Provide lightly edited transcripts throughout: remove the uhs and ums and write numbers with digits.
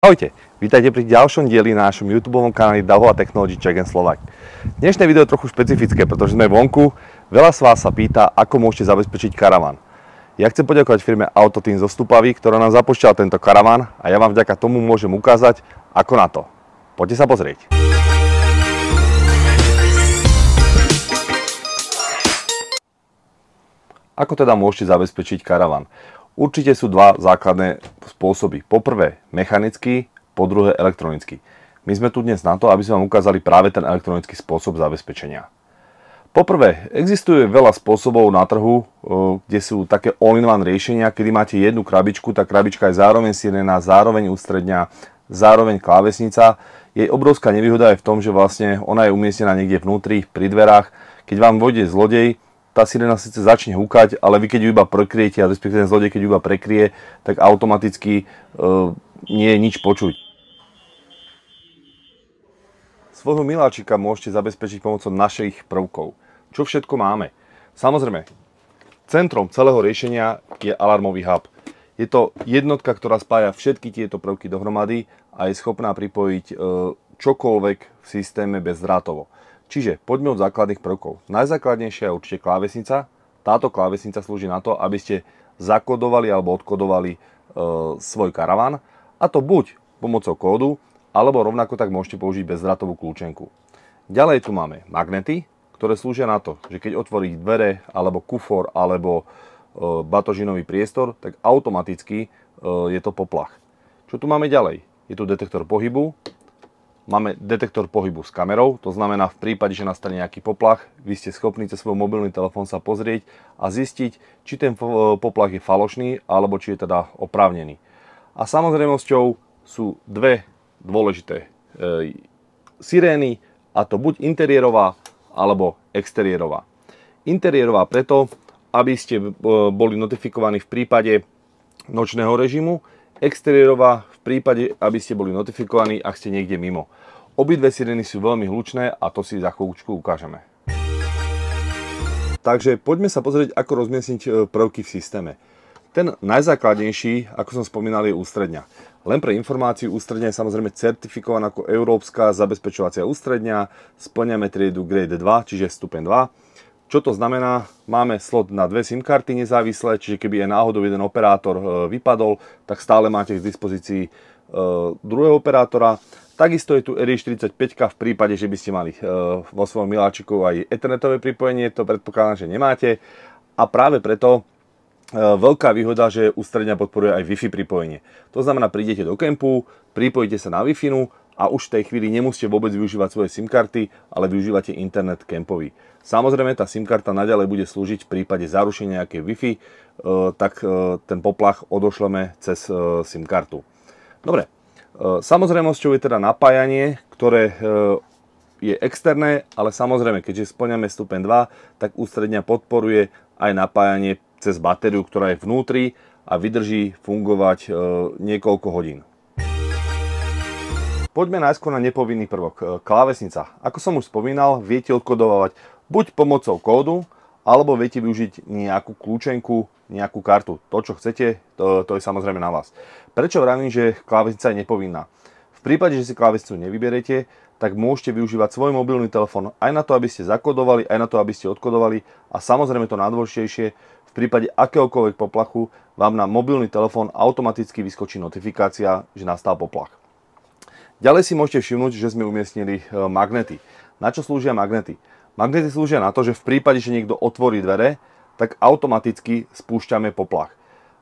Ahojte, vítajte pri ďalšom dieli na našom YouTube kanáli Daho Technology Czech & Slovak. Dnešné video je trochu špecifické, pretože sme vonku. Veľa z vás sa pýta, ako môžete zabezpečiť karavan. Ja chcem poďakovať firme Autoteam zo Stupavy, ktorá nám započala tento karavan a ja vám vďaka tomu môžem ukázať, ako na to. Poďte sa pozrieť. Ako teda môžete zabezpečiť karavan? Určite sú dva základné spôsoby. Po prvé mechanický, po druhé elektronický. My sme tu dnes na to, aby sme vám ukázali práve ten elektronický spôsob zabezpečenia. Po prvé, existuje veľa spôsobov na trhu, kde sú také all-in-one riešenia, kedy máte jednu krabičku, tá krabička je zároveň sirená, zároveň ústredňa, zároveň klávesnica. Jej obrovská nevýhoda je v tom, že vlastne ona je umiestnená niekde vnútri, pri dverách. Keď vám vojde zlodej, tá sirena síce začne húkať, ale vy keď ju iba prekriete, a respektíve ten zlodej keď ju iba prekrie, tak automaticky nie je nič počuť. Svojho miláčika môžete zabezpečiť pomocou našich prvkov. Čo všetko máme? Samozrejme, centrom celého riešenia je alarmový hub. Je to jednotka, ktorá spája všetky tieto prvky dohromady a je schopná pripojiť čokoľvek v systéme bezdrátovo. Čiže poďme od základných prvkov. Najzákladnejšia je určite klávesnica. Táto klávesnica slúži na to, aby ste zakodovali alebo odkodovali svoj karavan. A to buď pomocou kódu, alebo rovnako tak môžete použiť bezdrátovú kľúčenku. Ďalej tu máme magnety, ktoré slúžia na to, že keď otvoríte dvere, alebo kufor, alebo batožinový priestor, tak automaticky je to poplach. Čo tu máme ďalej? Je tu detektor pohybu. Máme detektor pohybu s kamerou, to znamená v prípade, že nastane nejaký poplach, vy ste schopní cez svoj mobilný telefón sa pozrieť a zistiť, či ten poplach je falošný, alebo či je teda oprávnený. A samozrejmosťou sú dve dôležité sirény, a to buď interiérová, alebo exteriérová. Interiérová preto, aby ste boli notifikovaní v prípade nočného režimu, exteriérová v prípade, aby ste boli notifikovaní, ak ste niekde mimo. Obidve sirény sú veľmi hlučné a to si za chvíľučku ukážeme. Takže poďme sa pozrieť, ako rozmiestniť prvky v systéme. Ten najzákladnejší, ako som spomínal, je ústredňa. Len pre informáciu, ústredňa je samozrejme certifikovaná ako európska zabezpečovacia ústredňa. Spĺňame triedu Grade 2, čiže stupeň 2. Čo to znamená? Máme slot na dve SIM karty nezávislé, čiže keby aj náhodou jeden operátor vypadol, tak stále máte k dispozícii druhého operátora. Takisto je tu RI45 v prípade, že by ste mali vo svojom miláčiku aj ethernetové pripojenie, to predpokladám, že nemáte. A práve preto veľká výhoda, že ústredňa podporuje aj Wi-Fi pripojenie. To znamená, prídete do kempu, pripojíte sa na Wi-Fi a už v tej chvíli nemusíte vôbec využívať svoje SIM karty, ale využívate internet kempový. Samozrejme, tá SIM karta naďalej bude slúžiť v prípade zarušenia nejakej Wi-Fi, tak ten poplach odošleme cez SIM kartu. Dobre, samozrejmosťou je teda napájanie, ktoré je externé, ale samozrejme, keďže spĺňame stupeň 2, tak ústredňa podporuje aj napájanie cez batériu, ktorá je vnútri a vydrží fungovať niekoľko hodín. Poďme najskôr na nepovinný prvok, klávesnica. Ako som už spomínal, viete odkodovať buď pomocou kódu, alebo viete využiť nejakú kľúčenku, nejakú kartu. To, čo chcete, to je samozrejme na vás. Prečo vravím, že klávesnica je nepovinná? V prípade, že si klávesnicu nevyberete, tak môžete využívať svoj mobilný telefón aj na to, aby ste zakodovali, aj na to, aby ste odkodovali. A samozrejme to najdôležitejšie, v prípade akéhokoľvek poplachu vám na mobilný telefón automaticky vyskočí notifikácia, že nastal poplach. Ďalej si môžete všimnúť, že sme umiestnili magnety. Na čo slúžia magnety? Magnety slúžia na to, že v prípade, že niekto otvorí dvere, tak automaticky spúšťame poplach.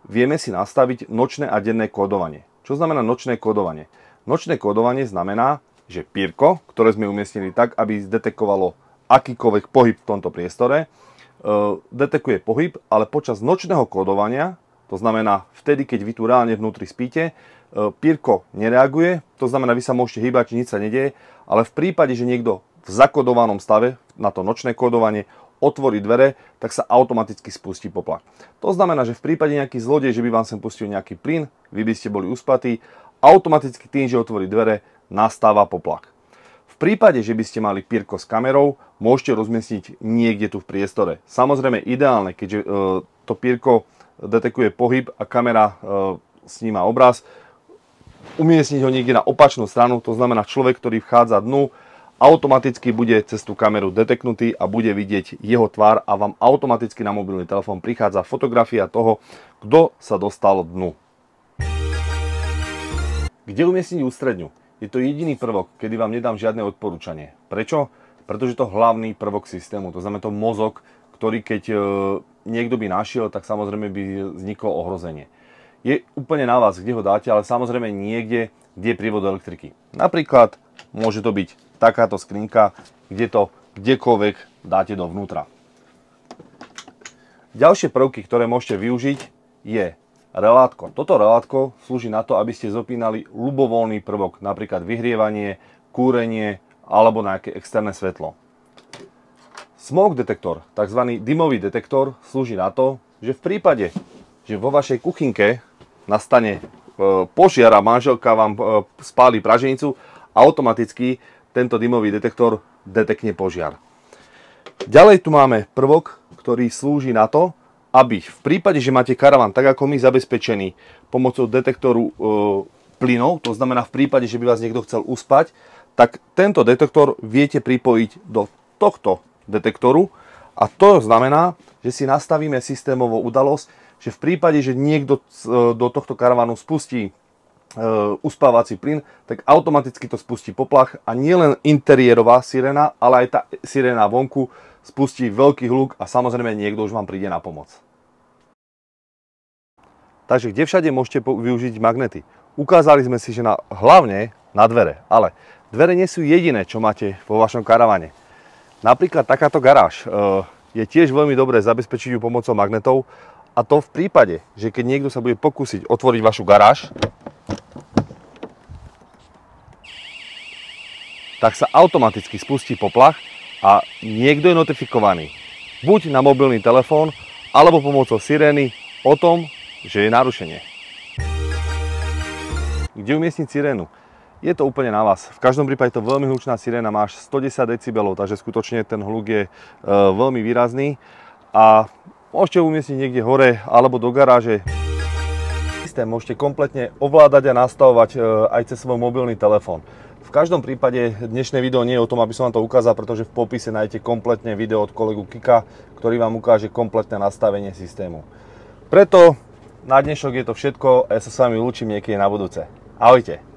Vieme si nastaviť nočné a denné kódovanie. Čo znamená nočné kódovanie? Nočné kódovanie znamená, že pírko, ktoré sme umiestnili tak, aby zdetekovalo akýkoľvek pohyb v tomto priestore, detekuje pohyb, ale počas nočného kódovania, to znamená vtedy, keď vy tu reálne vnútri spíte, pírko nereaguje, to znamená, vy sa môžete hýbať, nič sa nedieje, ale v prípade, že niekto v zakodovanom stave na to nočné kódovanie otvorí dvere, tak sa automaticky spustí poplach. To znamená, že v prípade nejaký zlodej, že by vám sem pustil nejaký plyn, vy by ste boli uspatí, automaticky tým, že otvorí dvere, nastáva poplach. V prípade, že by ste mali pírko s kamerou, môžete rozmiestniť niekde tu v priestore. Samozrejme ideálne, keďže to pírko detekuje pohyb a kamera sníma obraz, umiestniť ho niekde na opačnú stranu, to znamená človek, ktorý vchádza dnu, automaticky bude cez tú kameru deteknutý a bude vidieť jeho tvár a vám automaticky na mobilný telefón prichádza fotografia toho, kto sa dostal dnu. Kde umiestniť ústredňu? Je to jediný prvok, kedy vám nedám žiadne odporúčanie. Prečo? Pretože to je hlavný prvok systému, to znamená to mozog, ktorý keď niekto by našiel, tak samozrejme by vzniklo ohrozenie. Je úplne na vás, kde ho dáte, ale samozrejme niekde, kde je prievod elektriky. Napríklad môže to byť takáto skrinka, kde to kdekoľvek dáte dovnútra. Ďalšie prvky, ktoré môžete využiť, je relátko. Toto relátko slúži na to, aby ste zapínali ľubovoľný prvok, napríklad vyhrievanie, kúrenie alebo nejaké externé svetlo. Smoke detektor, tzv. Dymový detektor, slúži na to, že v prípade, že vo vašej kuchynke nastane požiar a manželka vám spáli praženicu, automaticky tento dymový detektor detekne požiar. Ďalej tu máme prvok, ktorý slúži na to, aby v prípade, že máte karavan tak ako my zabezpečený pomocou detektoru plynov, to znamená v prípade, že by vás niekto chcel uspať, tak tento detektor viete pripojiť do tohto detektoru a to znamená, že si nastavíme systémovú udalosť, že v prípade, že niekto do tohto karavanu spustí uspávací plyn, tak automaticky to spustí poplach a nielen interiérová sirena, ale aj tá sirena vonku spustí veľký hluk a samozrejme niekto už vám príde na pomoc. Takže kde všade môžete využiť magnety? Ukázali sme si, že hlavne na dvere, ale dvere nie sú jediné, čo máte vo vašom karavane. Napríklad takáto garáž je tiež veľmi dobré zabezpečiť ju pomocou magnetov a to v prípade, že keď niekto sa bude pokúsiť otvoriť vašu garáž, tak sa automaticky spustí poplach a niekto je notifikovaný buď na mobilný telefón alebo pomocou sirény o tom, že je narušenie. Kde umiestniť sirénu? Je to úplne na vás. V každom prípade to veľmi hlučná siréna, má až 110 decibelov, takže skutočne ten hluk je veľmi výrazný a môžete umiestniť niekde hore alebo do garáže. Systém môžete kompletne ovládať a nastavovať aj cez svoj mobilný telefón. V každom prípade dnešné video nie je o tom, aby som vám to ukázal, pretože v popise nájdete kompletne video od kolegu Kika, ktorý vám ukáže kompletné nastavenie systému. Preto na dnešok je to všetko a ja sa s vami lúčim niekedy na budúce. Ahojte.